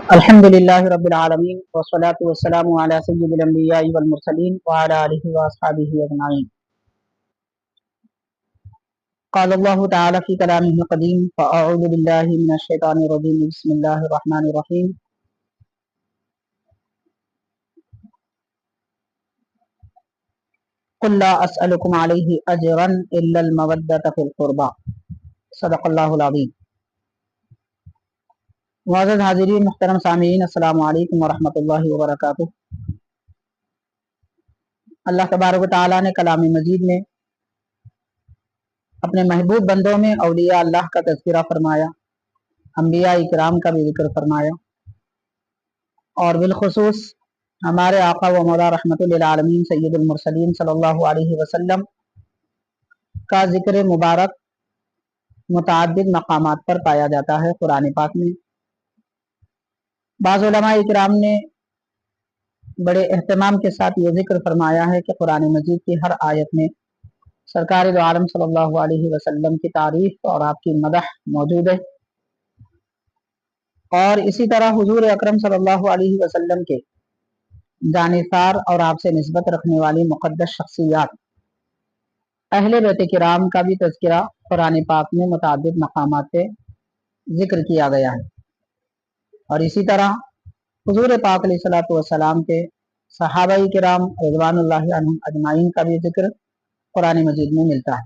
الحمد لله رب العالمين والصلاة والسلام على سيد الأنبياء والمرسلين وعلى آله وأصحابه أجمعين. قال الله تعالى في كلامه القديم فأعوذ بالله من الشيطان الرجيم بسم الله الرحمن الرحيم. قل لا أسألكم عليه أجرا إلا المودة في القربى. صدق الله العظيم. معزز حاضرین محترم سامعین، السلام علیکم ورحمۃ اللہ وبرکاتہ. اللہ تبارک و تعالیٰ نے کلام مجید میں اپنے محبوب بندوں میں اولیاء اللہ کا تذکرہ فرمایا، انبیاء اکرام کا بھی ذکر فرمایا، اور بالخصوص ہمارے آقا و مولا رحمت للعالمین سید المرسلین صلی اللہ علیہ وسلم کا ذکر مبارک متعدد مقامات پر پایا جاتا ہے قرآن پاک میں. بعض علماء اکرام نے بڑے اہتمام کے ساتھ یہ ذکر فرمایا ہے کہ قرآن مجید کی ہر آیت میں سرکار دو عالم صلی اللہ علیہ وسلم کی تعریف اور آپ کی مدح موجود ہے، اور اسی طرح حضور اکرم صلی اللہ علیہ وسلم کے جانثار اور آپ سے نسبت رکھنے والی مقدس شخصیات اہل بیت کرام کا بھی تذکرہ قرآن پاک میں متعدد مقامات پہ ذکر کیا گیا ہے، اور اسی طرح حضور پاک علیہ الصلوۃ والسلام کے صحابہ کرام رضوان اللہ عنہم اجمعین کا بھی ذکر قرآن مجید میں ملتا ہے.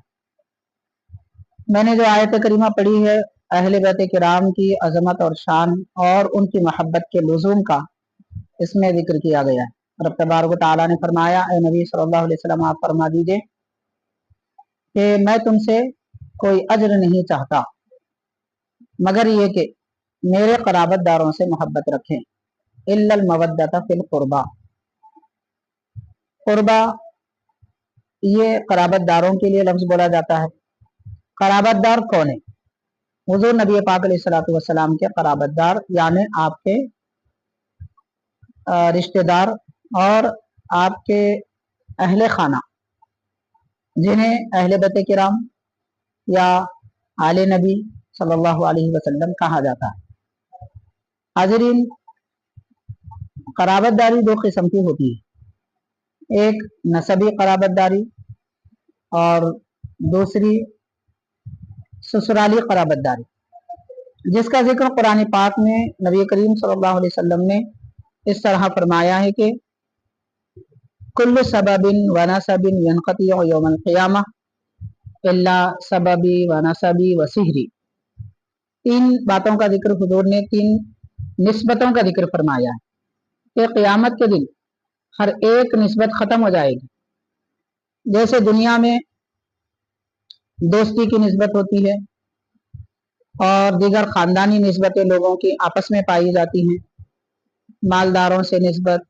میں نے جو آیت کریمہ پڑھی ہے، اہل بیت کرام کی عظمت اور شان اور ان کی محبت کے لزوم کا اس میں ذکر کیا گیا ہے. رب تبارک و تعالیٰ نے فرمایا، اے نبی صلی اللہ علیہ وسلم آپ فرما دیجئے کہ میں تم سے کوئی اجر نہیں چاہتا مگر یہ کہ میرے قرابت داروں سے محبت رکھیں. الا المودۃ فی القربى. قربا یہ قرابت داروں کے لیے لفظ بولا جاتا ہے. قرابت دار کون ہے؟ حضور نبی پاک علیہ الصلوۃ والسلام کے قرابت دار، یعنی آپ کے رشتہ دار اور آپ کے اہل خانہ، جنہیں اہل بیت کرام یا آل نبی صلی اللہ علیہ وسلم کہا جاتا ہے. حاضرین، قرابت داری دو قسم کی ہوتی ہے، ایک نسبی قرابت داری اور دوسری سسرالی قرابت داری، جس کا ذکر قرآن پاک میں نبی کریم صلی اللہ علیہ وسلم نے اس طرح فرمایا ہے کہ کل سبب و نسب ینقطع یوم القیامہ الا سببی و نسبی و سحری. تین باتوں کا ذکر حضور نے، تین نسبتوں کا ذکر فرمایا ہے کہ قیامت کے دن ہر ایک نسبت ختم ہو جائے گی. جیسے دنیا میں دوستی کی نسبت ہوتی ہے اور دیگر خاندانی نسبتیں لوگوں کی آپس میں پائی جاتی ہیں، مالداروں سے نسبت،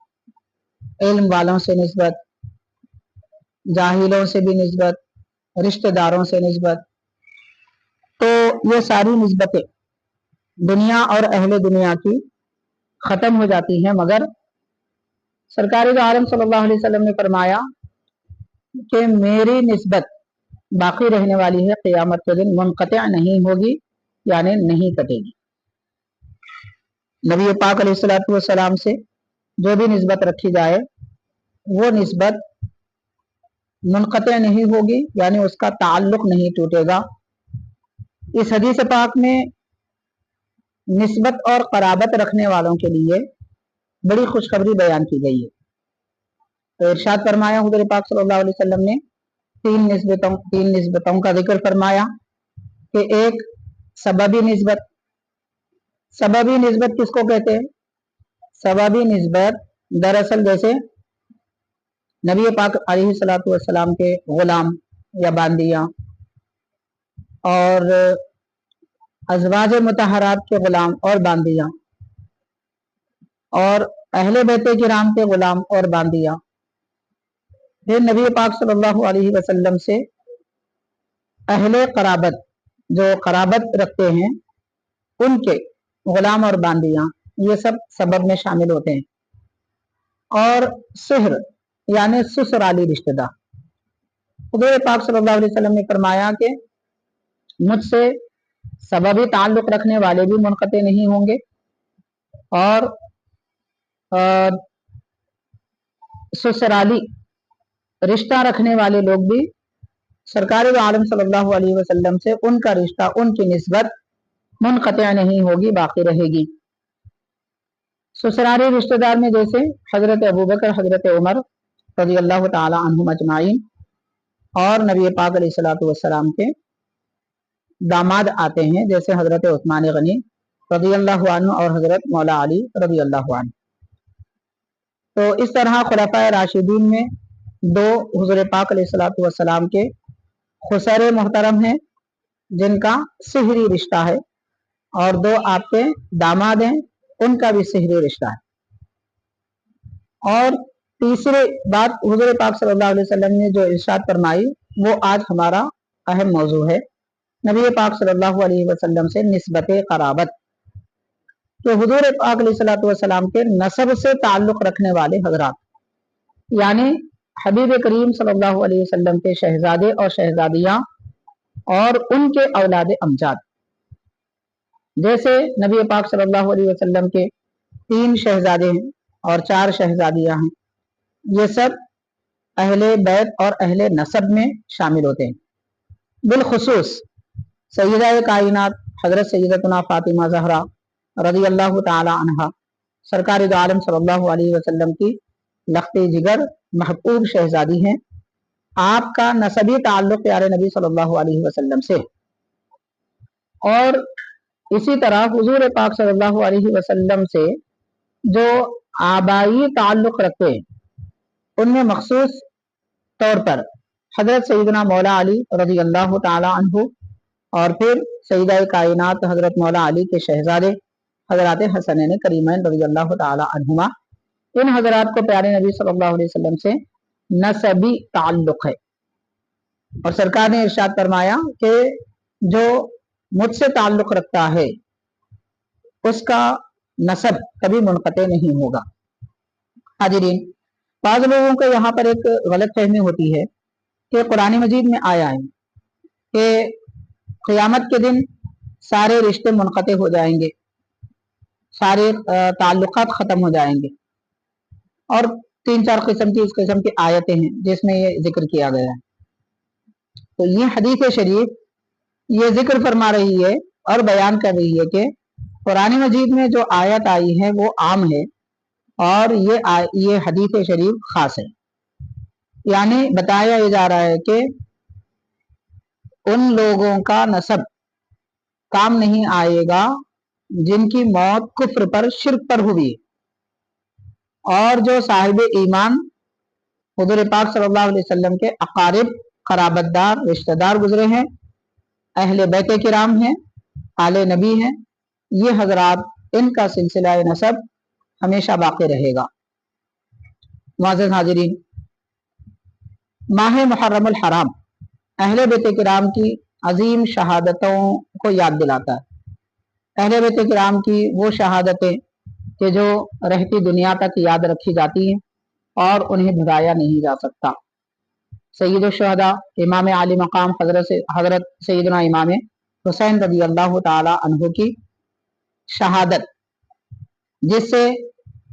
علم والوں سے نسبت، جاہلوں سے بھی نسبت، رشتہ داروں سے نسبت، تو یہ ساری نسبتیں دنیا اور اہل دنیا کی ختم ہو جاتی ہیں، مگر سرکار دو عالم صلی اللہ علیہ وسلم نے فرمایا کہ میری نسبت باقی رہنے والی ہے، قیامت کے دن منقطع نہیں ہوگی، یعنی نہیں کٹے گی. نبی پاک علیہ الصلوۃ والسلام سے جو بھی نسبت رکھی جائے وہ نسبت منقطع نہیں ہوگی، یعنی اس کا تعلق نہیں ٹوٹے گا. اس حدیث پاک میں نسبت اور قرابت رکھنے والوں کے لیے بڑی خوشخبری بیان کی گئی ہے. تو ارشاد فرمایا حضور پاک صلی اللہ علیہ وسلم نے تین نسبتوں کا ذکر فرمایا کہ ایک سببی نسبت. سببی نسبت کس کو کہتے ہیں؟ سببی نسبت دراصل جیسے نبی پاک علیہ الصلوۃ والسلام کے غلام یا باندیاں اور ازواج مطہرات کے غلام اور باندیاں اور اہل بیت کرام کے غلام اور باندیاں، پھر نبی پاک صلی اللہ علیہ وسلم سے اہل قرابت جو قرابت رکھتے ہیں ان کے غلام اور باندیاں، یہ سب سبب میں شامل ہوتے ہیں. اور سحر یعنی سسرالی رشتہ دار. حضور پاک صلی اللہ علیہ وسلم نے فرمایا کہ مجھ سے سببی تعلق رکھنے والے بھی منقطع نہیں ہوں گے और ससुराली रिश्ता रखने वाले लोग भी सरकार दो आलम सल्लल्लाहु अलैहि वसल्लम से उनका रिश्ता, उनकी निस्बत मुनक़तिअ नहीं होगी, बाकी रहेगी। ससुराली रिश्तेदार में जैसे हजरत अबू बकर, हजरत उमर रज़ी अल्लाह ताला अन्हुम अजमाइन और नबी पाक अलैहिस्सलातु वस्सलाम के दामाद आते हैं, जैसे हजरत उस्मान गनी रज़ी अल्लाह अन्हु और हजरत मौला अली रज़ी अल्लाह अन्हु। तो इस तरह खुलफाए राशिदीन में दो हुज़ूर पाक अलैहिस्सलातु वस्सलाम के खुसरे मोहतरम हैं जिनका सिहरी रिश्ता है, और दो आपके दामाद हैं उनका भी सिहरी रिश्ता है। और तीसरी बात हुज़ूर पाक सल्लल्लाहु अलैहि वसल्लम ने जो इरशाद फरमाई वो आज हमारा अहम मौजू है, नबी पाक सल्लल्लाहु अलैहि वसल्लम से निस्बत क़राबत। तो हुज़ूर पाक अलैहिस्सलातु वस्सलाम के नसब से ताल्लुक़ रखने वाले हजरात, यानी हबीब करीम सल्लल्लाहु अलैहि वसल्लम के शहजादे और शहजादियाँ और उनके औलाद अमजाद, जैसे नबी पाक सल्लल्लाहु अलैहि वसल्लम के 3 शहजादे हैं और 4 शहजादियाँ हैं, ये सब अहले बैत और अहले नसब में शामिल होते हैं। बिलखुसूस सैयदा कायनात हजरत सैयदतुना फातिमा ज़हरा रज़ी अल्लाह ताला अन्हा सरकार दो आलम सल्लल्लाहु अलैहि वसल्लम की लख्ते जिगर महबूब शहजादी हैं। आपका नसबी ताल्लुक़ प्यारे नबी सल्लल्लाहु अलैहि वसल्लम से, और इसी तरह हुजूर पाक सल्लल्लाहु अलैहि वसल्लम से जो आबाई ताल्लुक़ रखते हैं उनमें मखसूस तौर पर हजरत सैयदना मौला अली रज़ी अल्लाह ताला अन्हु और फिर सैयदा कायनात हजरत मौला अली के शहजादे हजरत हसनैन करीमैन रज़ी अल्लाह ताला अन्हुमा, इन हजरात को प्यारे नबी सल्लल्लाहु अलैहि वसल्लम से नसबी ताल्लुक़ है। और सरकार ने इरशाद फरमाया कि जो मुझसे ताल्लुक़ रखता है उसका नसब कभी मुनक़ते नहीं होगा। हाजिरीन, बाज़ लोगों को यहाँ पर एक गलत फहमी होती है कि कुरान मजीद में आया है कि क़यामत के दिन सारे रिश्ते मुनक़ते हो जाएंगे, सारे ताल्लुक़ात ख़त्म हो जाएंगे, और 3-4 किस्म की इस किस्म की आयतें हैं जिसमें ये जिक्र किया गया है। तो ये हदीस शरीफ ये जिक्र फरमा रही है और बयान कर रही है कि कुरान मजीद में जो आयत आई है वो आम है और ये हदीस शरीफ खास है। यानी बताया जा रहा है कि उन लोगों का नसब काम नहीं आएगा जिनकी मौत कुफ्र पर, शिर्क पर हुई, और जो साहिब ईमान हुज़ूर पाक सल्लल्लाहु अलैहि वसल्लम के अकारिब, क़राबतदार, रिश्तेदार गुजरे हैं, अहले बैत किराम हैं, आले नबी हैं, ये हजरात, इनका सिलसिला नसब हमेशा बाकी रहेगा। मुअज़्ज़ज़ हाज़िरीन, माह मुहर्रमुल हराम अहले बैत किराम की अजीम शहादतों को याद दिलाता है। अहले बैत किराम की वो शहादतें कि जो रहती दुनिया तक याद रखी जाती हैं और उन्हें भुलाया नहीं जा सकता। सैयद शुहदा इमाम आली मकाम हजरत सैयदना इमाम हुसैन रज़ी अल्लाह ताला अन्हु की शहादत, जिससे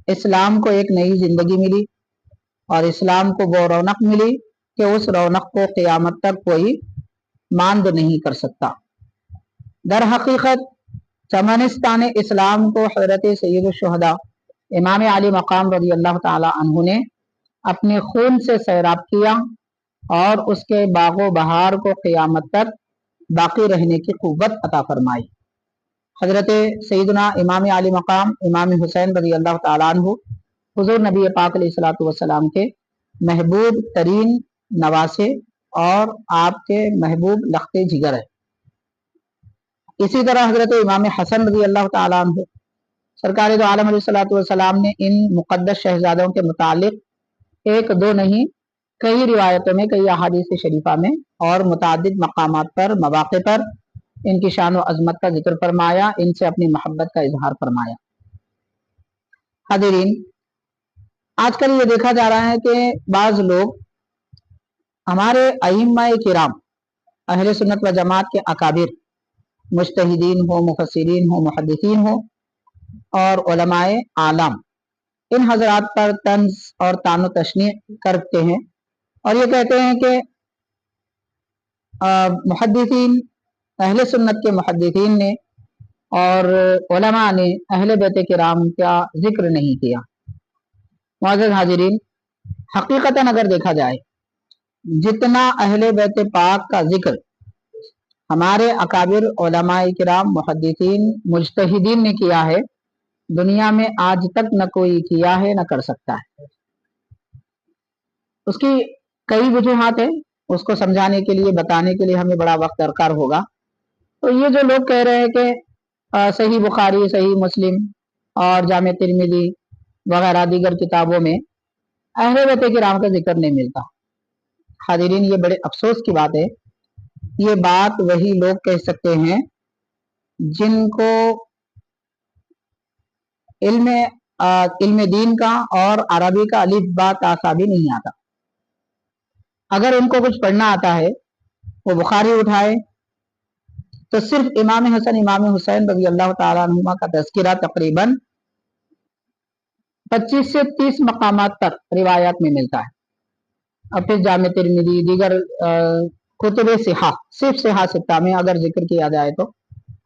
इस्लाम को एक नई जिंदगी मिली और इस्लाम को वो रौनक मिली कि उस रौनक को क़यामत तक कोई मांद नहीं कर सकता। दर हकीकत चमनिस्तान इस्लाम को हजरत सैयद शुहदा इमाम आली मकाम रज़ी अल्लाह ताला अन्हु ने अपने खून से सैराब किया और उसके बागो बहार को क़यामत तक बाकी रहने की क़ुव्वत अता फरमाई। हजरत सैयदना इमाम आली मकाम इमाम हुसैन रज़ी अल्लाह ताला अन्हु हुज़ूर नबी पाक अलैहिस्सलातु वस्सलाम के महबूब तरीन नवासे और आपके महबूब लख्ते जिगर है। इसी तरह हजरत इमाम हसन रज़ी अल्लाह ताला अन्हु सरकार दो आलम अलैहिस्सलातु वस्सलाम ने इन मुक़द्दस शहजादों के मुतालिक एक दो नहीं कई रिवायतों में, कई अहादीस शरीफा में और मुतादिद मकामात पर, मवाक़े पर इनकी शान व अज़मत का जिक्र फरमाया, इनसे अपनी मोहब्बत का इजहार फरमाया। हाज़िरीन, आजकल ये देखा जा रहा है कि बाज़ लोग हमारे अइम्मा किराम अहले सुन्नत व जमात के अकाबिर मुज्तहिदीन हो, मुफस्सिरीन हो, मुहद्दिसीन हो, اور علماء आलम इन हजरात पर तंज और तानो तशनी करते हैं और ये कहते हैं कि मुहद्दिसीन अहले सुन्नत के मुहद्दिसीन ने और उलमा ने अहले बैत किराम का जिक्र नहीं किया। मुअज़्ज़ज़ हाजिरीन, हकीकतन अगर देखा जाए जितना अहले बैत पाक का जिक्र हमारे अकाबिर उलमाए किराम मुहद्दिसीन मुज्तहिदीन ने किया है, दुनिया में आज तक न कोई किया है न कर सकता है। उसकी कई वजूहात है, उसको समझाने के लिए बताने के लिए हमें बड़ा वक्त दरकार होगा। तो ये जो लोग कह रहे हैं कि सही बुखारी, सही मुस्लिम और जामे तिरमिजी वगैरह दीगर किताबों में अहले बैत किराम का जिक्र नहीं मिलता, हाजिरीन ये बड़े अफसोस की बात है। ये बात वही लोग कह सकते हैं जिनको इल्म दीन का और अरबी का अलिफ बा तासा भी नहीं आता। अगर उनको कुछ पढ़ना आता है वो बुखारी उठाए तो सिर्फ इमाम हसन इमाम हुसैन रज़ी अल्लाह ताला अन्हुमा का तज़किरा तकरीबन 25 से 30 मकामात तक रिवायात में मिलता है। और फिर जामे तिरमिज़ी दीगर कुतुब सिहा, सिर्फ सिहा सित्ता में अगर जिक्र किया जाए तो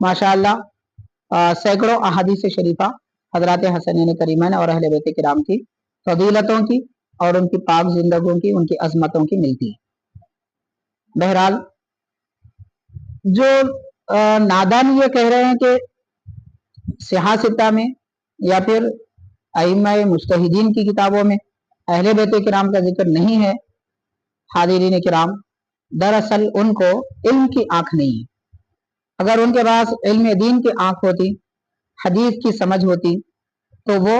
माशाअल्लाह सैकड़ों अहादीस शरीफा हजरत हसनैन करीमैन और अहले बैत किराम की फजीलतों की और उनकी पाक जिंदगियों की, उनकी अजमतों की मिलती है। बहरहाल जो नादान ये कह रहे हैं कि सिहा सित्ता में या फिर अइम्मा मुज्तहिदीन की किताबों में अहले बैत किराम का जिक्र नहीं है, हाज़िरीन किराम दरअसल उनको इल्म की आंख नहीं है। अगर उनके पास इल्म दीन की आंख होती, हदीस की समझ होती, तो वो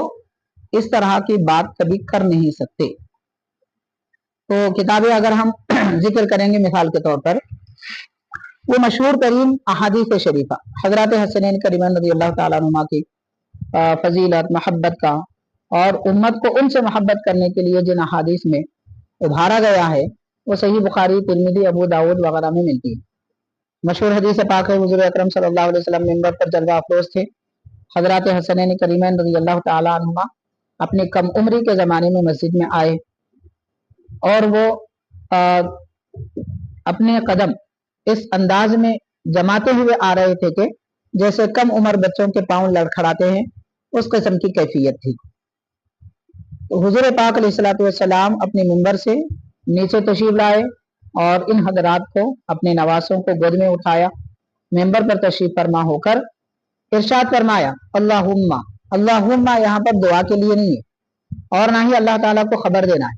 इस तरह की बात कभी कर नहीं सकते। तो किताबें अगर हम जिक्र करेंगे मिसाल के तौर पर, वो मशहूर तरीन अहादीस शरीफा हजरत हसनैन करीमैन रज़ी अल्लाह ताला अन्हुमा की फजीलत, मोहब्बत का और उम्मत को उनसे मोहब्बत करने के लिए जिन अहादीस में उभारा गया है वो सही बुखारी, तिरमिज़ी, अबू दाऊद वगैरह में मिलती है। मशहूर हदीस पाक है, हुज़ूर अकरम सल्लल्लाहु अलैहि वसल्लम मिंबर पर जलवा अफरोज थे। हजरत हसनैन करीमैन रज़ी अल्लाह ताला अन्हुमा अपने कम उम्री के ज़माने में मस्जिद में आए और वो अपने कदम इस अंदाज में जमाते हुए आ रहे थे कि जैसे कम उम्र बच्चों के पांव लड़खड़ाते हैं, उस किस्म की कैफियत थी। तो हुजूर पाक अलैहिस्सलातु वस्सलाम अपने मिंबर से नीचे तशरीफ लाए और इन हजरात को, अपने नवासों को गोद में उठाया, मिंबर पर तशरीफ फरमा होकर इरशाद फरमाया, अल्लाहुम्मा। अल्लाहुम्मा यहाँ पर दुआ के लिए नहीं है और ना ही अल्लाह ताला को खबर देना है,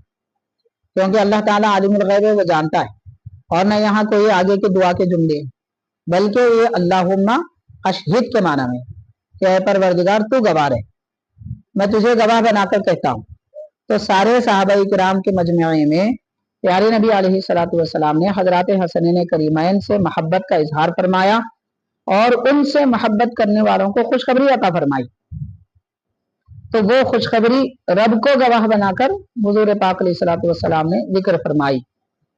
क्योंकि अल्लाह ताला आलिमुल गैब है, वो जानता है, और न यहाँ कोई आगे के दुआ के जुमले, बल्कि ये अल्लाहुम्मा अशहिद के माना में कि परवरदिगार तू गवाह है, मैं तुझे गवाह बनाकर कहता हूँ। तो सारे सहाबाई किराम के मजमुए में प्यारे नबी अलैहिस्सलातु वस्सलाम ने हजरत हसनैन करीमैन से मोहब्बत का इजहार फरमाया और उनसे मोहब्बत करने वालों को खुशखबरी अता फरमाई। तो वो खुशखबरी रब को गवाह बनाकर हुजूर पाक अलैहिस्सलातु वस्सलाम ने जिक्र फरमाई,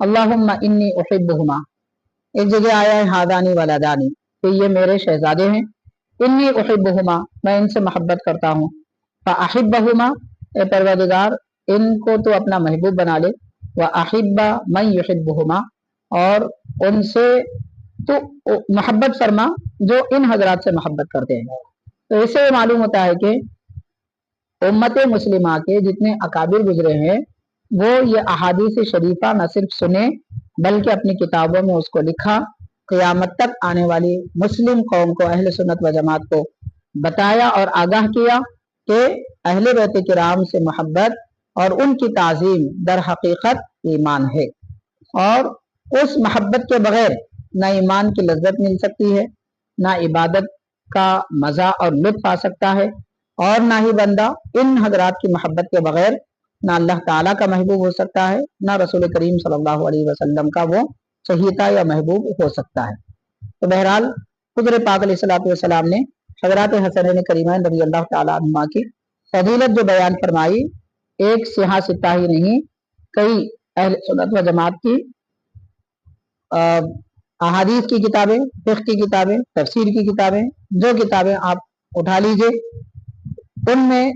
अल्लाहुम्मा इन्नी उहिब्बुहुमा। एक जगह आया है हादानी वलादानी, कि ये मेरे शहजादे हैं, इन्नी उहिब्बुहुमा, मैं इनसे मोहब्बत करता हूँ, फ़अहिब्बहुमा, ए परवरदिगार इनको तो अपना महबूब बना ले, व अहिब्बा मन युहिब्बुहुमा, और उनसे तो मोहब्बत फरमा जो इन हजरात से मोहब्बत करते हैं। तो इससे मालूम होता है कि उम्मत मुस्लिमा के जितने अकाबिर गुजरे हैं वो ये अहादीस शरीफा न सिर्फ सुने बल्कि अपनी किताबों में उसको लिखा, क़यामत तक आने वाली मुस्लिम कौम को, अहले सुन्नत व जमात को बताया और आगाह किया कि अहले बैत किराम से मोहब्बत और उनकी ताज़ीम दर हकीकत ईमान है, और उस मोहब्बत के बगैर ना ईमान की लज्जत मिल सकती है, ना इबादत का मज़ा और लुत्फ आ सकता है, और ना ही बंदा इन हजरात की मोहब्बत के बगैर ना अल्लाह ताला का महबूब हो सकता है, ना रसूल करीम सल्लल्लाहु अलैहि वसल्लम का वो चहीता या महबूब हो सकता है। तो बहरहाल हुज़ूर पाक अलैहिस्सलातु वस्सलाम ने हजरत हसनैन करीमैन रज़ी अल्लाह ताला अन्हुमा की फजीलत जो बयान फरमाई, एक सिहा सित्ता ही नहीं, कई अहले सुन्नत व जमात की अहादीस की किताबें, फिक़्ह की किताबें, तफसीर की किताबें, जो किताबें आप उठा लीजिए उनमें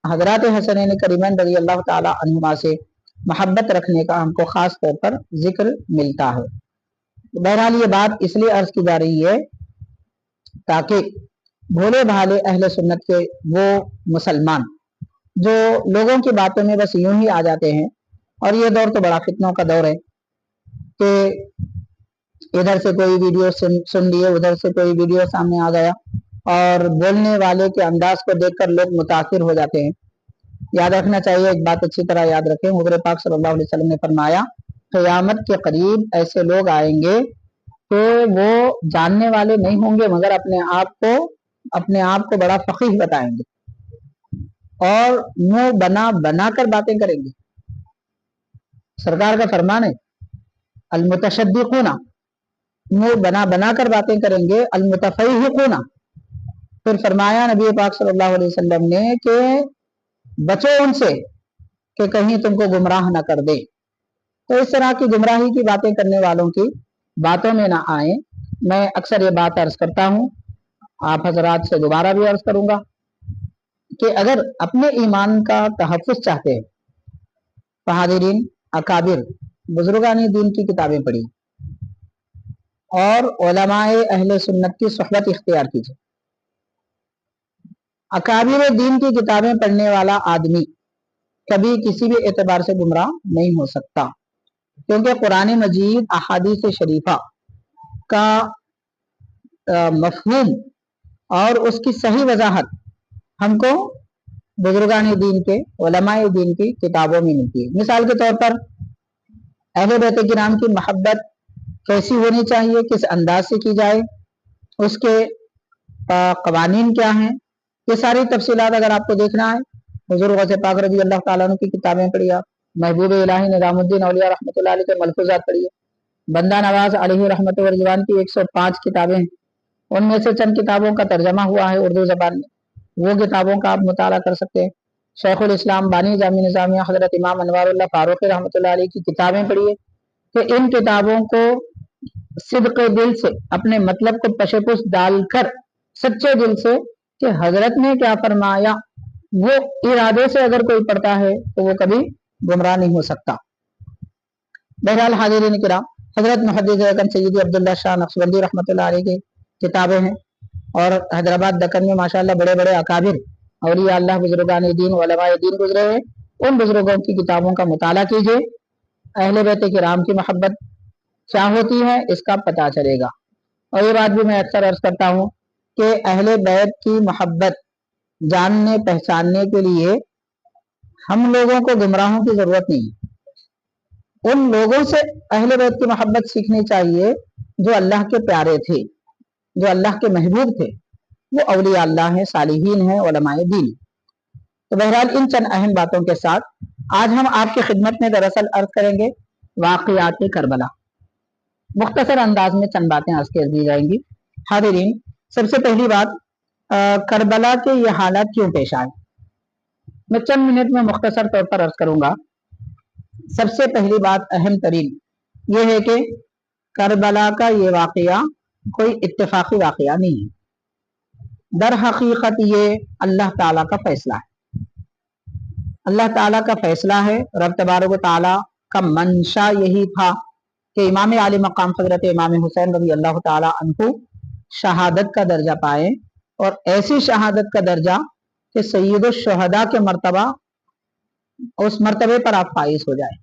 हजरत हसनैन करीमैन रज़ी अल्लाह ताला अन्हुमा से मोहब्बत रखने का हमको खास तौर पर जिक्र मिलता है। बहरहाल ये बात इसलिए अर्ज की जा रही है ताकि भोले भाले अहले सुन्नत के वो मुसलमान जो लोगों की बातों में बस यूं ही आ जाते हैं, और ये दौर तो बड़ा फितनों का दौर है कि इधर से कोई वीडियो सुन लिए, उधर से कोई वीडियो सामने आ गया और बोलने वाले के अंदाज को देखकर लोग मुतासिर हो जाते हैं। याद रखना चाहिए, एक बात अच्छी तरह याद रखें, हुज़ूर पाक सल्लल्लाहु अलैहि वसल्लम ने फरमाया क़यामत के करीब ऐसे लोग आएंगे कि वो जानने वाले नहीं होंगे मगर अपने आप को बड़ा फकीह बताएंगे और मुंह बना बना कर बातें करेंगे। सरकार का फरमान है अल मुतशद्दिक़ूना, मुंह बना बना कर बातें करेंगे, अल मुतफ़य्हिक़ूना। फिर फरमाया नबी पाक सल्लल्लाहु अलैहि वसल्लम ने कि बचो उनसे कि कहीं तुमको गुमराह न कर दे। तो इस तरह की गुमराही की बातें करने वालों की बातों में ना आए। मैं अक्सर ये बात अर्ज करता हूँ, आप हजरात से दोबारा भी अर्ज करूंगा कि अगर अपने ईमान का तहफ़्फ़ुज़ चाहते हैं, बहादुरीन अकाबिर बुजुर्गानी दीन की किताबें पढ़िए और उलमाए अहले सुन्नत की सोहबत इख्तियार कीजिए। अकाबिर दीन की किताबें पढ़ने वाला आदमी कभी किसी भी एतबार से गुमराह नहीं हो सकता, क्योंकि कुरान मजीद अहादीस शरीफा का मफहूम और उसकी सही वजाहत हमको बुजुर्गान दीन के उलमाए दीन की किताबों में मिलती है। मिसाल के तौर पर अहले बैत किराम की मोहब्बत कैसी होनी चाहिए, किस अंदाज से की जाए, उसके कवानीन क्या हैं, ये सारी तफसीलात अगर आपको देखना है हुज़ूर गौसे पाक रज़ी अल्लाह ताला अन्हु की किताबें पढ़िए, आप महबूब इलाही निज़ामुद्दीन औलिया रहमतुल्लाह अलैह के मलफूज़ात पढ़िए, बंदा नवाज अलैहि रहमत व रिज़वान की 105 किताबें हैं, उनमें से चंद किताबों का तर्जमा हुआ है उर्दू ज़बान में, वो किताबों का आप मुताला कर सकते हैं। शेखुल इस्लाम बानी जामी निज़ामिया हज़रत इमाम अनवारुल्लाह फारूक़ी रहमतुल्लाह अलैह की किताबें पढ़िए। तो इन किताबों को सिद्क़े दिल से अपने मतलब को पशेपुश डालकर सच्चे दिल से कि हजरत ने क्या फरमाया वो इरादे से अगर कोई पढ़ता है तो वो कभी गुमराह नहीं हो सकता। बहरहाल हाज़िरीन किराम, हजरत मुहद्दिस अकरम सय्यदी अब्दुल्ला शाह नक्शबंदी रहमतुल्लाह अलैह की किताबें हैं और हैदराबाद दक्कन में माशाअल्लाह बड़े बड़े अकाबिर औलिया अल्लाह बुजुर्गान दीन उलमाए दीन गुजरे हैं। उन बुजुर्गों की किताबों का मुताला कीजिए, अहले बैत किराम की मोहब्बत क्या होती है इसका पता चलेगा। और ये बात भी मैं अक्सर अर्ज करता हूँ कि अहले बैत की मोहब्बत जानने पहचानने के लिए हम लोगों को गुमराहों की जरूरत नहीं है। उन लोगों से अहले बैत की मोहब्बत सीखनी चाहिए जो अल्लाह के प्यारे थे, जो अल्लाह के महबूब थे, वो औलिया अल्लाह हैं, सालिहीन हैं, उलमाए दीन। तो बहरहाल इन चंद अहम बातों के साथ आज हम आपकी खिदमत में दरअसल अर्ज करेंगे वाक़ियात करबला। मुख्तसर अंदाज में चंद बातें अर्ज कर दी जाएंगी। हाज़िरीन, सबसे पहली बात, करबला के ये हालात क्यों पेश आए, मैं चंद मिनट में मुख्तसर तौर पर अर्ज करूंगा। सबसे पहली बात अहम तरीन ये है कि करबला का ये वाक़या कोई इत्तेफाकी वाक़या नहीं है, दर हकीकत ये अल्लाह ताला का फैसला है। अल्लाह ताला का फैसला है, रब तबारक व ताला का मंशा यही था कि इमाम आली मकाम हज़रत इमाम हुसैन रज़ी अल्लाह ताला अन्हु शहादत का दर्जा पाए, और ऐसी शहादत का दर्जा कि सय्यद शुहदा के मर्तबा, उस मर्तबे पर आप फाइज हो जाए,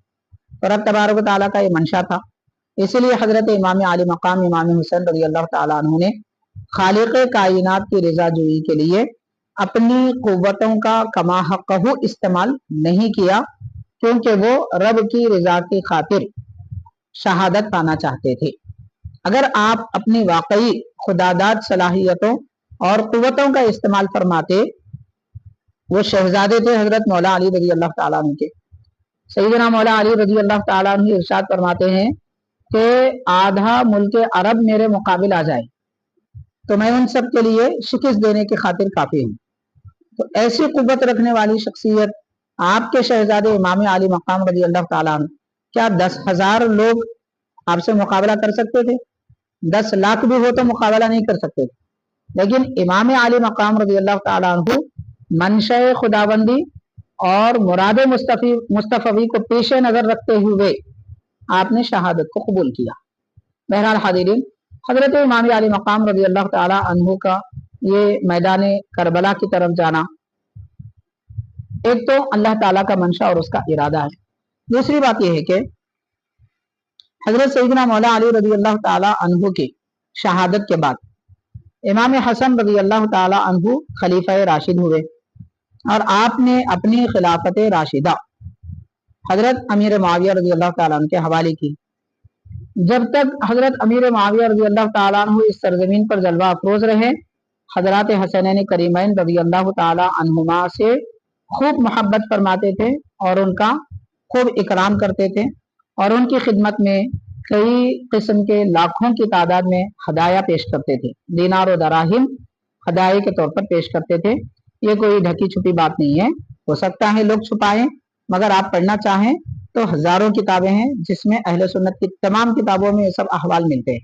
और रब तबारक व ताला का ये मंशा था। इसीलिए हज़रत इमाम आली मकाम इमाम हुसैन रज़ी अल्लाह ताला अन्हु ने खालिक कायनात की रज़ा जुई के लिए अपनी कुव्वतों का कमा हक़्क़हू इस्तेमाल नहीं किया, क्योंकि वो रब की रज़ा की खातिर शहादत पाना चाहते थे। अगर आप अपनी वाकई खुदादाद सलाहियतों और कुव्वतों का इस्तेमाल फरमाते, वो शहजादे थे हजरत मौला अली रज़ी अल्लाह ताला अन्हु के। सैयदना मौला अली रज़ी अल्लाह ताला अन्हु इरशाद फरमाते हैं कि आधा मुल्क अरब मेरे मुकाबिल आ जाए तो मैं उन सब के लिए शिकस्त देने की खातिर काफी हूँ। तो ऐसी कुव्वत रखने वाली शख्सियत आपके शहजादे इमाम आली मकाम रज़ी अल्लाह ताला अन्हु, क्या 10,000 लोग आपसे मुकाबला कर सकते थे? 10 लाख भी हो तो मुकाबला नहीं कर सकते थे। लेकिन इमाम आली मकाम रज़ी अल्लाह ताला अन्हु मंशा खुदाबंदी और मुराद मुस्तफ़वी को पेश नज़र रखते हुए आपने शहादत को कबूल किया। बहरहाल हाज़िरीन, हज़रत इमाम अली मकाम रज़ी अल्लाह ताला अन्हु का ये मैदान करबला की तरफ जाना, एक तो अल्लाह ताला का मंशा और उसका इरादा है। दूसरी बात यह है कि हज़रत सैयदना मौला अली रज़ी अल्लाह ताला अन्हु की शहादत के बाद इमाम हसन रज़ी अल्लाह ताला अन्हु खलीफा राशिद हुए और आपने अपनी खिलाफत राशिदा हज़रत अमीर मुआविया रज़ी अल्लाह ताला अन्हु के हवाले की। जब तक हज़रत अमीर मुआविया रज़ी अल्लाह ताला अन्हु इस सरजमीन पर जलवा अफरोज रहे, हज़रत हसनैन करीमैन रज़ी अल्लाह ताला अन्हुमा से खूब मोहब्बत फरमाते थे और उनका खूब इकराम करते थे और उनकी खिदमत में कई किस्म के लाखों की तादाद में हदाया पेश करते थे। दीनार और दराहिम हदाये के तौर पर पेश करते थे। ये कोई ढकी छुपी बात नहीं है, हो सकता है लोग छुपाएं, मगर आप पढ़ना चाहें तो हजारों किताबें हैं जिसमें अहले सुन्नत की तमाम किताबों में ये सब अहवाल मिलते हैं।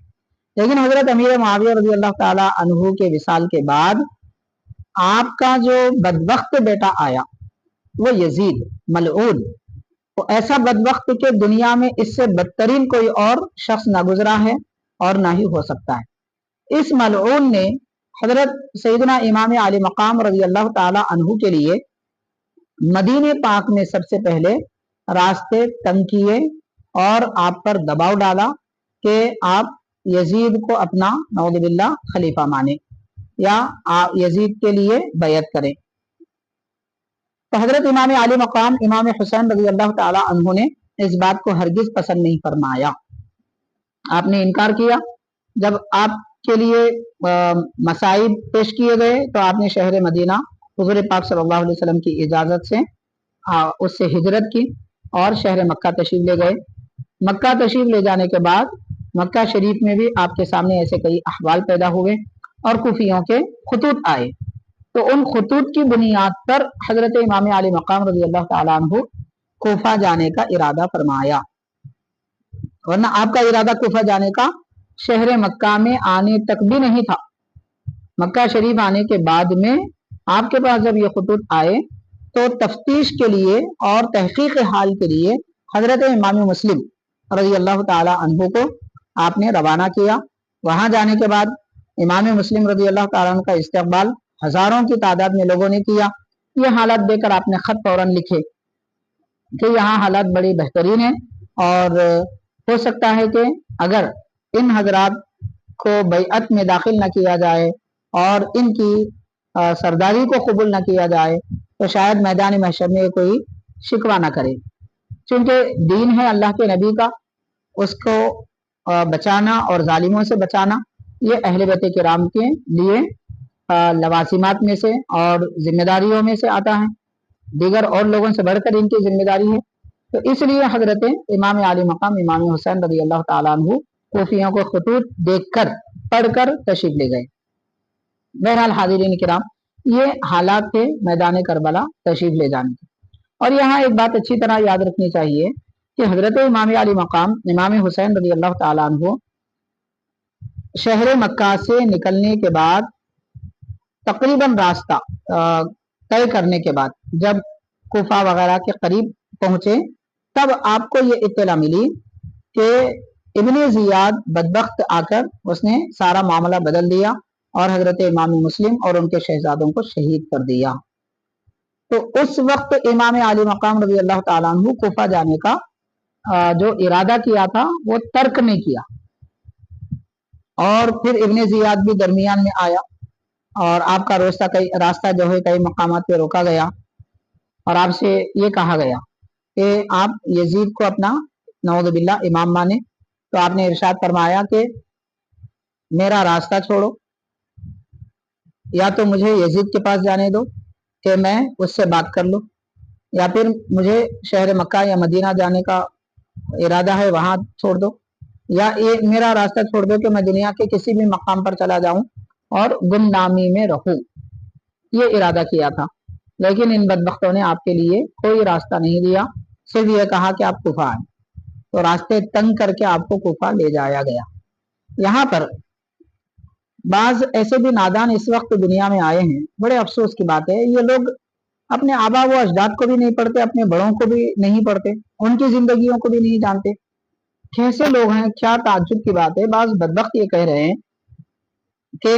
लेकिन हजरत अमीर मुआविया रज़ी अल्लाह ताला अन्हु के विसाल के बाद आपका जो बदबख्त बेटा आया वो यजीद मलऊन, तो ऐसा बदबख्त के दुनिया में इससे बदतरीन कोई और शख्स ना गुजरा है और ना ही हो सकता है। इस मलऊन ने हजरत सैयदना इमाम अली मकाम रज़ी अल्लाह ताला अन्हु के लिए मदीने पाक में सबसे पहले रास्ते तंग किए और आप पर दबाव डाला कि आप यजीद को अपना नौज़ुबिल्लाह खलीफा माने या आप यजीद के लिए बैयत करें। तो हजरत इमाम अली मकाम इमाम हुसैन रज़ी अल्लाह ताला अन्हु ने इस बात को हरगिज पसंद नहीं फरमाया। आपने इनकार किया। जब आपके लिए मसाइब पेश किए गए तो आपने शहर मदीना हुज़ूर पाक सल्लल्लाहु अलैहि वसल्लम की इजाज़त से उससे हिजरत की और शहर मक्का तशरीफ ले गए। मक्का तशरीफ ले जाने के बाद मक्का शरीफ में भी आपके सामने ऐसे कई अहवाल पैदा हुए और कुफियों के खुतूत आए। तो उन खुतूत की बुनियाद पर हजरत इमाम अली मकाम रज़ी अल्लाह ताला अन्हु कोफा जाने का इरादा फरमाया, वरना आपका इरादा कोफा जाने का शहर मक्का में आने तक भी नहीं था। मक्का शरीफ आने के बाद में आपके पास जब ये खुतूत आए तो तफ्तीश के लिए और तहकीक हाल के लिए हजरत इमाम मुस्लिम रज़ी अल्लाह ताला अन्हु को आपने रवाना किया। वहां जाने के बाद इमाम मुस्लिम रज़ी अल्लाह ताला अन्हु का इस्तकबाल हजारों की तादाद में लोगों ने किया। ये हालात देखकर आपने खत फौरन लिखे कि यहाँ हालात बड़ी बेहतरीन है और हो सकता है कि अगर इन हजरात को बैअत में दाखिल न किया जाए और इनकी सरदारी को कबूल न किया जाए तो शायद मैदान महशर में कोई शिकवा न करे, क्योंकि दीन है अल्लाह के नबी का, उसको बचाना और जालिमों से बचाना ये अहले बैत किराम के लिए लवासिमात में से और जिम्मेदारियों में से आता है, दीगर और लोगों से बढ़कर इनकी जिम्मेदारी है। तो इसलिए हजरत इमाम अली मकाम इमाम हुसैन रज़ी अल्लाह ताला अन्हु कोफियों को खुतूत देखकर पढ़कर तशरीफ ले गए। बहरहाल हाज़िरीन किराम, ये हालात थे मैदान करबला तशरीफ ले जाने के। और यहाँ एक बात अच्छी तरह याद रखनी चाहिए कि हजरत इमाम अली मकाम इमाम हुसैन रज़ी अल्लाह ताला अन्हु शहर मक्का से निकलने के बाद तकरीबन रास्ता तय करने के बाद जब कोफा वगैरह के करीब पहुंचे तब आपको ये इत्तला मिली कि इब्ने ज़ियाद बदबख्त आकर उसने सारा मामला बदल दिया और हजरत इमाम मुस्लिम और उनके शहजादों को शहीद कर दिया। तो उस वक्त इमाम अली मकाम रज़ी अल्लाह ताला अन्हु कोफा जाने का जो इरादा किया था वो तर्क नहीं किया और फिर इब्ने ज़ियाद भी दरमियान में आया और आपका रास्ता जो है कई मकामात पे रोका गया और आपसे ये कहा गया कि आप यजीद को अपना नऊज़ बिल्लाह इमाम माने। तो आपने इरशाद फरमाया कि मेरा रास्ता छोड़ो, या तो मुझे यजीद के पास जाने दो कि मैं उससे बात कर लूँ, या फिर मुझे शहर मक्का या मदीना जाने का इरादा है वहां छोड़ दो, या ये मेरा रास्ता छोड़ दो कि मैं दुनिया के किसी भी मकाम पर चला जाऊं और गुमनामी में रहूं। ये इरादा किया था, लेकिन इन बदबख्तों ने आपके लिए कोई रास्ता नहीं दिया, सिर्फ ये कहा कि आप कुफा आए। तो रास्ते तंग करके आपको कुफा ले जाया गया। यहाँ पर बाज ऐसे भी नादान इस वक्त दुनिया में आए हैं, बड़े अफसोस की बात है, ये लोग अपने आबा व अजदाद को भी नहीं पढ़ते, अपने बड़ों को भी नहीं पढ़ते, उनकी जिंदगियों को भी नहीं जानते। कैसे लोग हैं, क्या ताज्जुब की बात है। बाज बदबख्त ये कह रहे हैं कि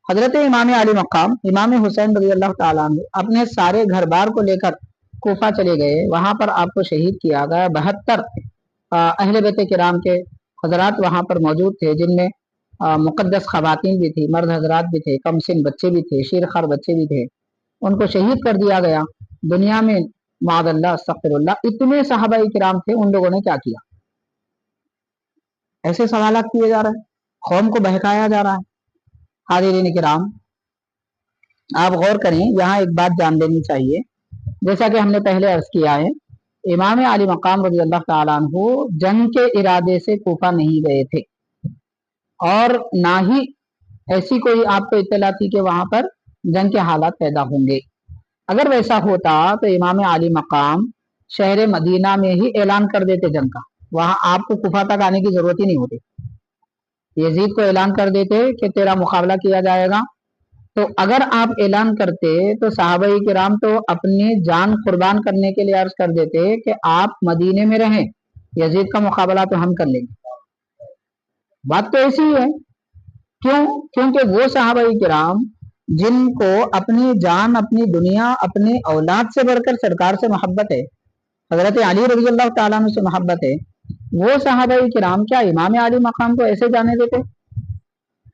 हजरत इमाम अली मकाम इमाम हुसैन रजी अल्लाह ताला अन्हु अपने सारे घर बार को लेकर कोफा चले गए, वहां पर आपको शहीद किया गया। 72 अहले बैत किराम के हजरात वहां पर मौजूद थे, जिनमें मुकद्दस खवातीन भी थी, मर्द हजरात भी थे, कमसिन बच्चे भी थे, शीरखार बच्चे भी थे। उनको शहीद कर दिया गया दुनिया में। मादल्ला अस्तगफिरुल्लाह, इतने सहाबाई किराम थे, उन लोगों ने क्या किया? ऐसे सवालात किए जा रहे हैं, कौम को बहकाया जा रहा है। हाज़िरीन किराम, आप गौर करें, यहाँ एक बात जान लेनी चाहिए। जैसा कि हमने पहले अर्ज किया है, इमाम अली मकाम रज़ी अल्लाह ताला अन्हु जंग के इरादे से कूफा नहीं गए थे, और ना ही ऐसी कोई आपको इत्तला थी कि वहां पर जंग के हालात पैदा होंगे। अगर वैसा होता तो इमाम अली मकाम शहर मदीना में ही ऐलान कर देते जंग का, वहां आपको कुफा तक आने की जरूरत ही नहीं होती। यजीद को ऐलान कर देते कि तेरा मुकाबला किया जाएगा। तो अगर आप ऐलान करते तो सहाबाई किराम तो अपनी जान कुर्बान करने के लिए अर्ज कर देते कि आप मदीने में रहें, यजीद का मुकाबला तो हम कर लेंगे। बात तो ऐसी ही है। क्यों? क्योंकि वो सहाबाई किराम जिनको अपनी जान, अपनी दुनिया, अपने औलाद से बढ़कर सरकार से मोहब्बत है, हजरत अली रज़ी अल्लाह ताला अन्हु से मोहब्बत है, वो सहाबाई किराम क्या इमाम अली मकाम को ऐसे जाने देते?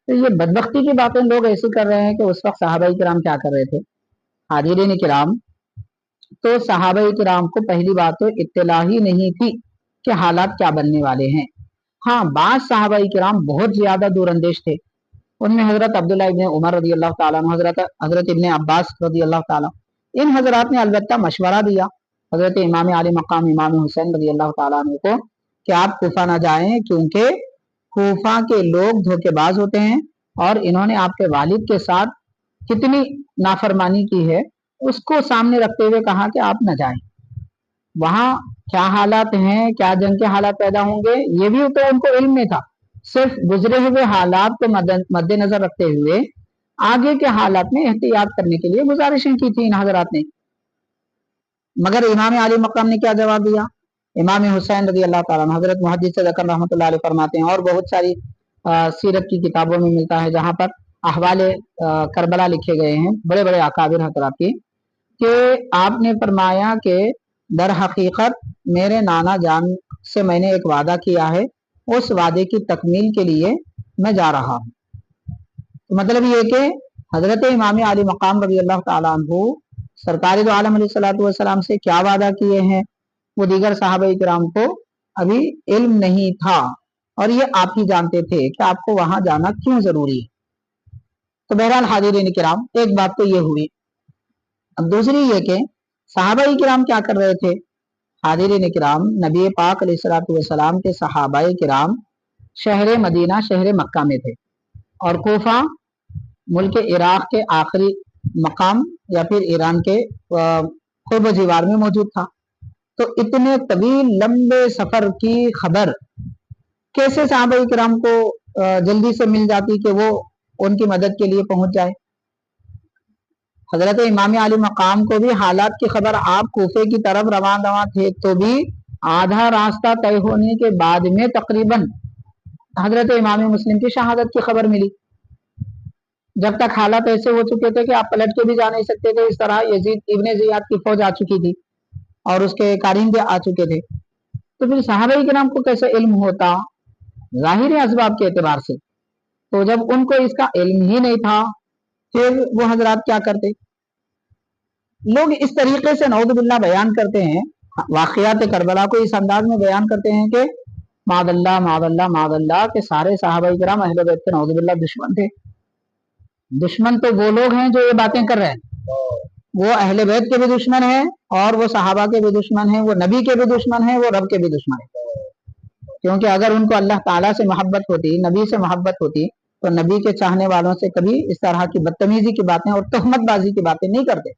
तो ये बदबख्ती की बातें लोग ऐसी कर रहे हैं कि उस वक्त सहाबाई किराम क्या कर रहे थे। हाजिरीन किराम, तो सहाबाई किराम को पहली बात तो इत्तला ही नहीं थी कि हालात क्या बनने वाले हैं। हाँ, बाज़ सहाबाई किराम बहुत ज्यादा दूरअंदेश थे। उनमें हजरत अब्दुल्लाह इब्ने उमर रज़ी अल्लाह ताला अन्हु, हजरत इब्ने अब्बास रज़ी अल्लाह ताला, इन हजरात ने अलबत्ता मशवरा दिया हजरत इमाम अली मकाम इमाम हुसैन रज़ी अल्लाह ताला अन्हु को कि आप कूफा ना जाएं, क्योंकि कूफा के लोग धोखेबाज होते हैं, और इन्होंने आपके वालिद के साथ कितनी नाफरमानी की है उसको सामने रखते हुए कहा कि आप न जाएं। वहां क्या हालात हैं, क्या जंग के हालात पैदा होंगे, ये भी तो उनको इल्म में था। सिर्फ गुजरे हुए हालात को मद्देनजर रखते हुए आगे के हालात में एहतियात करने के लिए गुजारिशें की थी इन हजरात ने। मगर इमाम अली मकाम ने क्या जवाब दिया? इमाम हुसैन रज़ी अल्लाह ताला अन्हु, हजरत मुहद्दिस ज़कर रहमतुल्लाह अलैह फरमाते हैं, और बहुत सारी सीरत की किताबों में मिलता है जहां पर अहवाले करबला लिखे गए हैं बड़े बड़े अकाबिर हजरात की, कि आपने फरमाया कि दर हकीकत मेरे नाना जान से मैंने एक वादा किया है, उस वादे की तकमील के लिए मैं जा रहा हूँ। तो मतलब ये कि हजरत इमाम अली मकाम रज़ी अल्लाह ताला अन्हु सरकार दो आलम अलैहिस्सलातु वस्सलाम से क्या वादा किए हैं, वो दीगर सहाबाई किराम को अभी इल्म नहीं था, और ये आप ही जानते थे कि आपको वहां जाना क्यों जरूरी है। तो बहरहाल हाजिरीन किराम, एक बात तो ये हुई। अब दूसरी ये कि सहाबाई किराम क्या कर रहे थे। हाजिरीन किराम, नबी पाक अलैहिस्सलातु वस्सलाम के सहाबाई किराम शहर मदीना, शहर मक्का में थे, और कोफा मुल्क इराक के आखिरी मकाम या फिर ईरान के क़ुर्ब जीवार में मौजूद था। तो इतने तवील लंबे सफर की खबर कैसे सहाबाई किराम को जल्दी से मिल जाती कि वो उनकी मदद के लिए पहुंच जाए। हजरत इमाम अली मकाम को भी हालात की खबर, आप कूफे की तरफ रवाना थे तो भी आधा रास्ता तय होने के बाद में तकरीबन हजरत इमाम मुस्लिम की शहादत की खबर मिली। जब तक हालात ऐसे हो चुके थे कि आप पलट के भी जा नहीं सकते थे। इस तरह यजीद इब्ने जियाद की फौज आ चुकी थी और उसके कारिंदे आ चुके थे। तो फिर सहाबाई किराम को कैसे इल्म होता? जाहिर असबाब के एतबार से। तो जब उनको इसका इल्म ही नहीं था, फिर वो हजरात क्या करते? लोग इस तरीके से नऊज़ुबिल्लाह बयान करते हैं, वाक़ियात करबला को इस अंदाज में बयान करते हैं कि मादल्ला मादल्ला मादल्ला के सारे सहाबाई किराम अहले बैत के नऊज़ुबिल्लाह दुश्मन थे। दुश्मन तो वो लोग हैं जो ये बातें कर रहे हैं, वो अहले बैत के भी दुश्मन है, और वो सहाबा के भी दुश्मन है, वो नबी के भी दुश्मन है, वो रब के भी दुश्मन है। क्योंकि अगर उनको अल्लाह ताला से मोहब्बत होती, नबी से मोहब्बत होती, तो नबी के चाहने वालों से कभी इस तरह की बदतमीजी की बातें और तहमतबाजी की बातें नहीं करते।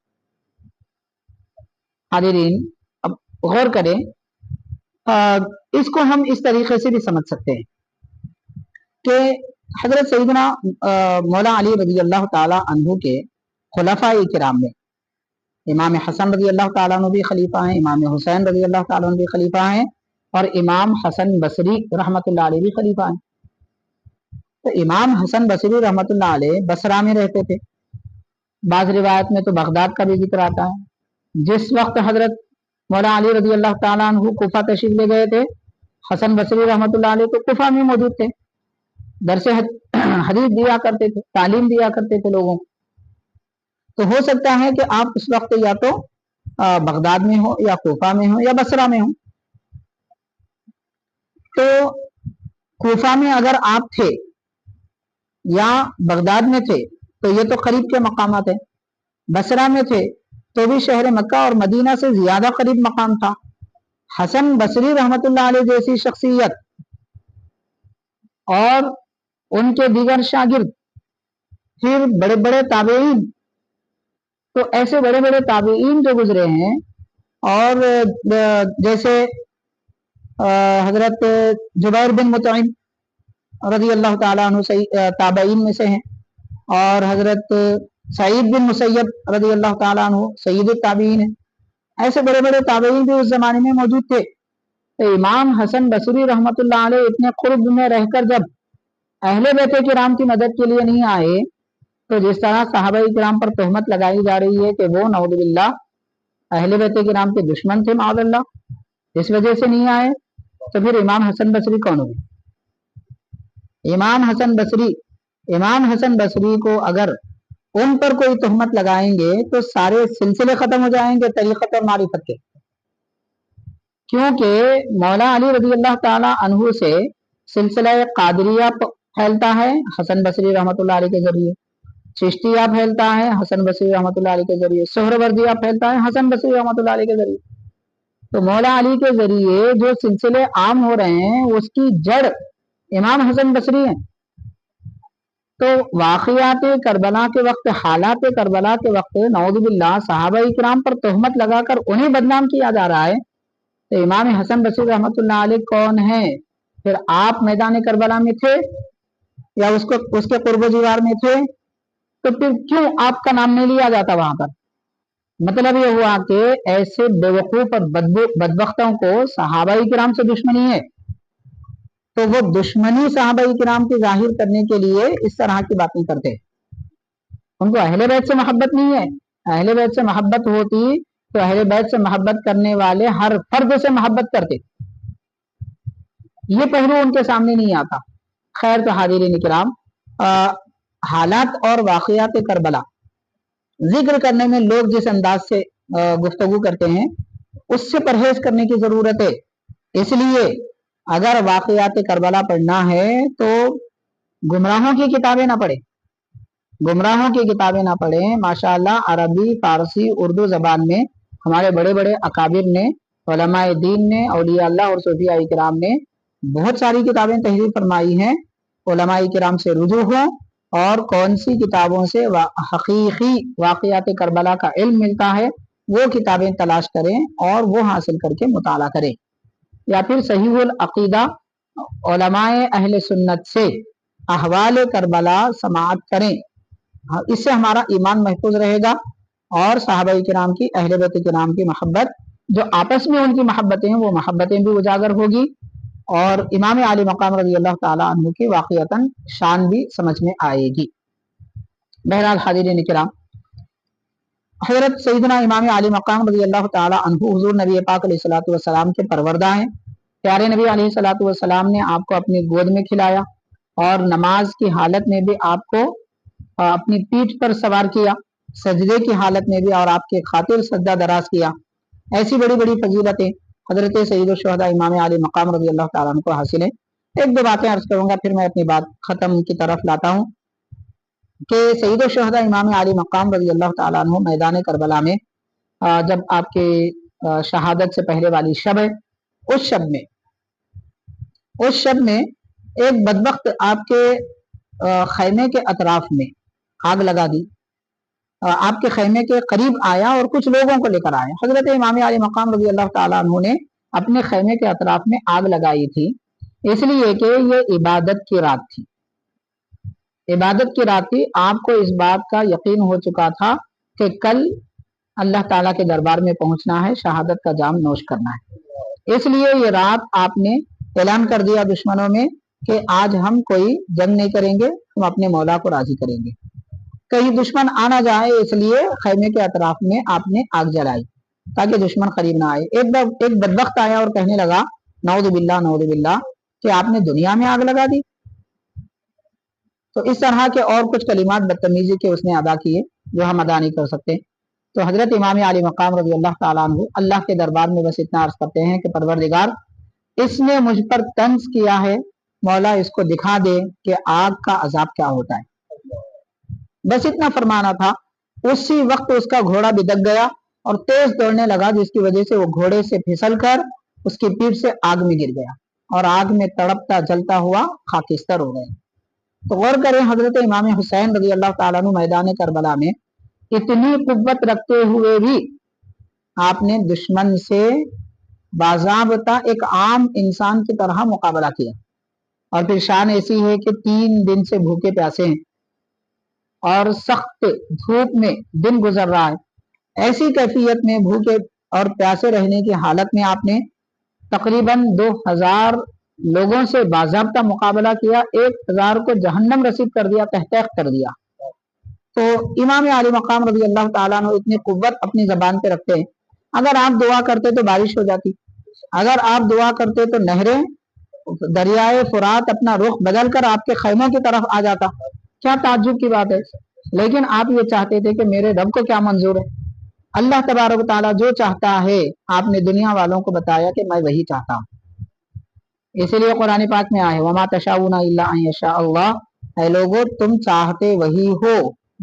हाजिरीन, अब गौर करें, इसको हम इस तरीके से भी समझ सकते हैं कि حضرت سیدنا مولا علی رضی اللہ تعالی عنہ کے خلفائے کرام میں امام حسن رضی اللہ تعالیٰ عنہ بھی خلیفہ ہیں، امام حسین رضی اللہ تعالیٰ عنہ بھی خلیفہ ہیں، اور امام حسن بصری رحمۃ اللہ علیہ بھی خلیفہ ہیں۔ تو امام حسن بصری رحمۃ اللہ علیہ بصرہ میں رہتے تھے، بعض روایت میں تو بغداد کا بھی ذکر آتا ہے۔ جس وقت حضرت مولا علی رضی اللہ تعالیٰ عنہ کوفہ تشریف لے گئے تھے، حسن بصری رحمۃ اللہ علیہ تو کوفہ میں موجود تھے، درس حدیث دیا کرتے تھے، تعلیم دیا کرتے تھے لوگوں کو۔ تو ہو سکتا ہے کہ آپ اس وقت یا تو بغداد میں ہو، یا کوفہ میں ہو، یا بصرہ میں ہو۔ تو کوفہ میں اگر آپ تھے یا بغداد میں تھے تو یہ تو قریب کے مقامات ہیں، بصرہ میں تھے تو بھی شہر مکہ اور مدینہ سے زیادہ قریب مقام تھا۔ حسن بصری رحمۃ اللہ علیہ جیسی شخصیت اور ان کے دیگر شاگرد، پھر بڑے بڑے تابعین، تو ایسے بڑے بڑے تابعین جو گزرے ہیں، اور جیسے حضرت جبیر بن مطعم رضی اللہ تعالیٰ عنہ تابعین میں سے ہیں، اور حضرت سعید بن مسیب رضی اللہ تعالیٰ عنہ سید التابعین ہیں۔ ایسے بڑے بڑے تابعین بھی اس زمانے میں موجود تھے۔ تو امام حسن بصری رحمۃ اللہ علیہ اتنے قرب میں رہ کر جب اہل بیت کرام کی مدد کے لیے نہیں آئے، تو جس طرح صحابہ کرام پر تہمت لگائی جا رہی ہے کہ وہ نعوذ باللہ اہل بیت کرام کے دشمن تھے معاذ اللہ، اس وجہ سے نہیں آئے، تو پھر امام حسن بصری کون ہوئے؟ امام حسن بصری کو اگر ان پر کوئی تہمت لگائیں گے تو سارے سلسلے ختم ہو جائیں گے طریقت اور معرفت کے، کیونکہ مولا علی رضی اللہ تعالی عنہ سے سلسلہ قادریہ پھیلتا ہے حسن بصری رحمۃ اللہ علیہ کے ذریعے، چشتیہ پھیلتا ہے حسن بصری رحمۃ اللہ علیہ کے ذریعے، سہروردیہ پھیلتا ہے حسن بصری رحمۃ اللہ علیہ کے ذریعے۔ تو مولا علی کے ذریعے جو سلسلے عام ہو رہے ہیں اس کی جڑ امام حسن بصری ہیں۔ تو واقعات کربلا کے وقت، حالات کربلا کے وقت نعوذ باللہ صحابہ کرام پر تہمت لگا کر انہیں بدنام کیا جا رہا ہے، تو امام حسن بصری رحمۃ اللہ علیہ کون ہیں؟ پھر آپ میدان کربلا میں تھے یا اس کے قرب و جوار میں تھے، تو پھر کیوں آپ کا نام نہیں لیا جاتا وہاں پر؟ مطلب یہ ہوا کہ ایسے بیوقوف اور بدبختوں کو صحابہ کرام سے دشمنی ہے، تو وہ دشمنی صحابہ کرام کی ظاہر کرنے کے لیے اس طرح کی باتیں کرتے، ان کو اہل بیت سے محبت نہیں ہے۔ اہل بیت سے محبت ہوتی تو اہل بیت سے محبت کرنے والے ہر فرد سے محبت کرتے، یہ پہلو ان کے سامنے نہیں آتا۔ خیر، تو حاضرین کرام، حالات اور واقعات کربلا ذکر کرنے میں لوگ جس انداز سے گفتگو کرتے ہیں اس سے پرہیز کرنے کی ضرورت ہے۔ اس لیے اگر واقعات کربلا پڑھنا ہے تو گمراہوں کی کتابیں نہ پڑھیں۔ ماشاءاللہ عربی، فارسی، اردو زبان میں ہمارے بڑے بڑے اکابر نے، علماء دین نے، اولیاء اللہ اور صوفیاء کرام نے بہت ساری کتابیں تحریر فرمائی ہیں۔ علماء کرام سے رجوع ہوں اور کون سی کتابوں سے حقیقی واقعات کربلا کا علم ملتا ہے وہ کتابیں تلاش کریں اور وہ حاصل کر کے مطالعہ کریں، یا پھر صحیح العقیدہ علماء اہل سنت سے احوال کربلا سماعت کریں۔ اس سے ہمارا ایمان محفوظ رہے گا، اور صحابہ کرام کی، اہل بیت کرام کی محبت، جو آپس میں ان کی محبتیں ہیں، وہ محبتیں بھی اجاگر ہوگی، اور امام علی مقام رضی اللہ تعالی عنہ کی واقعتاً شان بھی سمجھ میں آئے گی۔ بہرحال حاضرین کرام، حضرت سیدنا امام علی مقام رضی اللہ تعالی عنہ حضور نبی پاک علیہ الصلوۃ والسلام کے پروردہ ہیں۔ پیارے نبی علیہ الصلوۃ والسلام نے آپ کو اپنی گود میں کھلایا، اور نماز کی حالت میں بھی آپ کو اپنی پیٹھ پر سوار کیا، سجدے کی حالت میں بھی اور آپ کے خاطر سجدہ دراز کیا۔ ایسی بڑی بڑی فضیلتیں حضرت سید الشہداء امام علی مقام رضی اللہ تعالیٰ عنہ کو حاصل ہیں۔ ایک دو باتیں عرض کروں گا، پھر میں اپنی بات ختم کی طرف لاتا ہوں کہ سید الشہداء امام علی مقام رضی اللہ تعالیٰ عنہ میدان کربلا میں جب آپ کے شہادت سے پہلے والی شب ہے، اس شب میں ایک بدبخت آپ کے خیمے کے اطراف میں آگ لگا دی، آپ کے خیمے کے قریب آیا اور کچھ لوگوں کو لے کر آیا۔ حضرت امام علی مقام رضی اللہ تعالیٰ عنہ نے اپنے خیمے کے اطراف میں آگ لگائی تھی، اس لیے کہ یہ عبادت کی رات تھی، عبادت کی رات تھی، آپ کو اس بات کا یقین ہو چکا تھا کہ کل اللہ تعالیٰ کے دربار میں پہنچنا ہے، شہادت کا جام نوش کرنا ہے۔ اس لیے یہ رات آپ نے اعلان کر دیا دشمنوں میں کہ آج ہم کوئی جنگ نہیں کریں گے، ہم اپنے مولا کو راضی کریں گے، کہیں دشمن آ نہ جائے، اس لیے خیمے کے اطراف میں آپ نے آگ جلائی تاکہ دشمن قریب نہ آئے۔ ایک بدبخت آیا اور کہنے لگا نعوذ باللہ کہ آپ نے دنیا میں آگ لگا دی۔ تو اس طرح کے اور کچھ کلمات بدتمیزی کے اس نے ادا کیے جو ہم ادا نہیں کر سکتے۔ تو حضرت امام علی مقام رضی اللہ تعالیٰ عنہ اللہ کے دربار میں بس اتنا عرض کرتے ہیں کہ پروردگار، اس نے مجھ پر طنز کیا ہے، مولا اس کو دکھا دے کہ آگ کا عذاب کیا ہوتا ہے۔ بس اتنا فرمانا تھا، اسی وقت اس کا گھوڑا بدک گیا اور تیز دوڑنے لگا، جس کی وجہ سے وہ گھوڑے سے پھسل کر اس کی پیٹھ سے آگ میں گر گیا اور آگ میں تڑپتا جلتا ہوا خاکستر ہو گیا۔ تو غور کریں، حضرت امام حسین رضی اللہ تعالیٰ عنہ میدان کربلا میں اتنی قوت رکھتے ہوئے بھی آپ نے دشمن سے باضابطہ ایک عام انسان کی طرح مقابلہ کیا، اور پھر شان ایسی ہے کہ 3 دن سے بھوکے پیاسے ہیں اور سخت دھوپ میں دن گزر رہا ہے۔ ایسی کیفیت میں بھوکے اور پیاسے رہنے کی حالت میں آپ نے تقریباً 2000 لوگوں سے باضابطہ مقابلہ کیا، 1000 کو جہنم رسید کر دیا، تحت کر دیا۔ تو امام علی مقام رضی اللہ تعالیٰ عنہ اتنی قوت اپنی زبان پہ رکھتے ہیں، اگر آپ دعا کرتے تو بارش ہو جاتی، اگر آپ دعا کرتے تو نہریں دریائے فرات اپنا رخ بدل کر آپ کے خیموں کی طرف آ جاتا۔ کیا تعجب کی بات ہے، لیکن آپ یہ چاہتے تھے کہ میرے رب کو کیا منظور ہے، اللہ تبارک و تعالیٰ جو چاہتا ہے، آپ نے دنیا والوں کو بتایا کہ میں وہی چاہتا ہوں۔ اسی لیے قرآن پاک میں آئے وما تشاؤون الا ان یشاء اللہ، اے لوگو تم چاہتے وہی ہو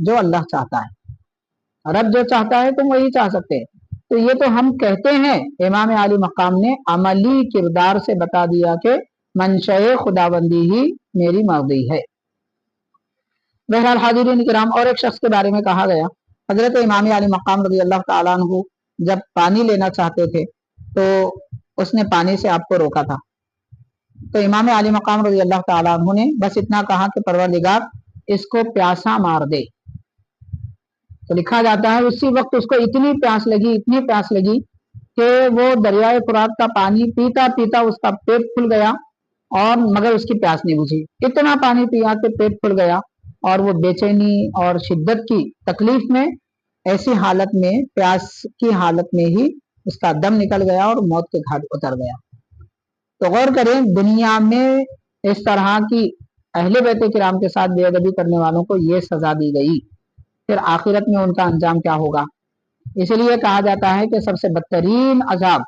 جو اللہ چاہتا ہے، رب جو چاہتا ہے تم وہی چاہ سکتے۔ تو یہ تو ہم کہتے ہیں، امام علی مقام نے عملی کردار سے بتا دیا کہ منشأ خداوندی ہی میری مرضی ہے۔ بہرحال حاضرین کرام، اور ایک شخص کے بارے میں کہا گیا، حضرت امام علی مقام رضی اللہ تعالیٰ عنہ جب پانی لینا چاہتے تھے تو اس نے پانی سے آپ کو روکا تھا، تو امام علی مقام رضی اللہ تعالیٰ عنہ نے بس اتنا کہا کہ پروردگار اس کو پیاسا مار دے۔ تو لکھا جاتا ہے اسی وقت اس کو اتنی پیاس لگی کہ وہ دریائے فرات کا پانی پیتا پیتا اس کا پیٹ پھل گیا، اور مگر اس کی پیاس نہیں بجھی، اتنا پانی پیا کہ پیٹ پھل گیا، اور وہ بے چینی اور شدت کی تکلیف میں، ایسی حالت میں، پیاس کی حالت میں ہی اس کا دم نکل گیا اور موت کے گھاٹ اتر گیا۔ تو غور کریں، دنیا میں اس طرح کی اہل بیت کرام کے ساتھ بے ادبی کرنے والوں کو یہ سزا دی گئی، پھر آخرت میں ان کا انجام کیا ہوگا؟ اس لیے کہا جاتا ہے کہ سب سے بدترین عذاب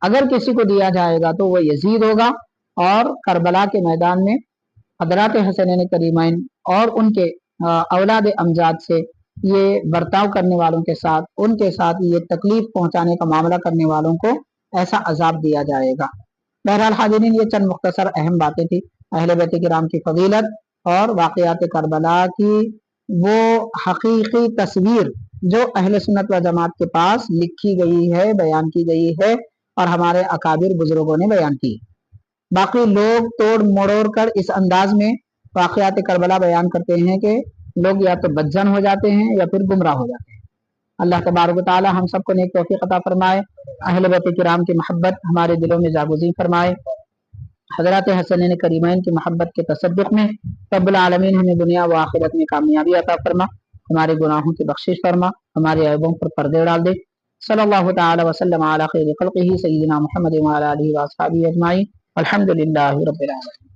اگر کسی کو دیا جائے گا تو وہ یزید ہوگا، اور کربلا کے میدان میں حضرات حسنین کریمین اور ان کے اولاد امجاد سے یہ برتاؤ کرنے والوں کے ساتھ، ان کے ساتھ یہ تکلیف پہنچانے کا معاملہ کرنے والوں کو ایسا عذاب دیا جائے گا۔ بہرحال حاضرین، یہ چند مختصر اہم باتیں تھی اہل بیت کرام کی فضیلت اور واقعات کربلا کی وہ حقیقی تصویر جو اہل سنت و جماعت کے پاس لکھی گئی ہے، بیان کی گئی ہے، اور ہمارے اکابر بزرگوں نے بیان کی۔ باقی لوگ توڑ مڑوڑ کر اس انداز میں واقعات کربلا بیان کرتے ہیں کہ لوگ یا تو بدزن ہو جاتے ہیں یا پھر گمراہ ہو جاتے ہیں۔ اللہ تبارک و تعالی ہم سب کو نیک توفیق عطا فرمائے، اہل بیت کرام کی محبت ہمارے دلوں میں جاگزین فرمائے، حضرات حسنین کریمین کی محبت کے تصدق میں رب العالمین ہمیں دنیا و آخرت میں کامیابی عطا فرما، ہمارے گناہوں کی بخشش فرما، ہمارے عیبوں پر پردے ڈال دے۔ صلی اللہ تعالی وسلم علی خیر خلقہ سیدنا محمد وعلی آلہ واصحابہ اجمعین، الحمد للہ رب العالمین۔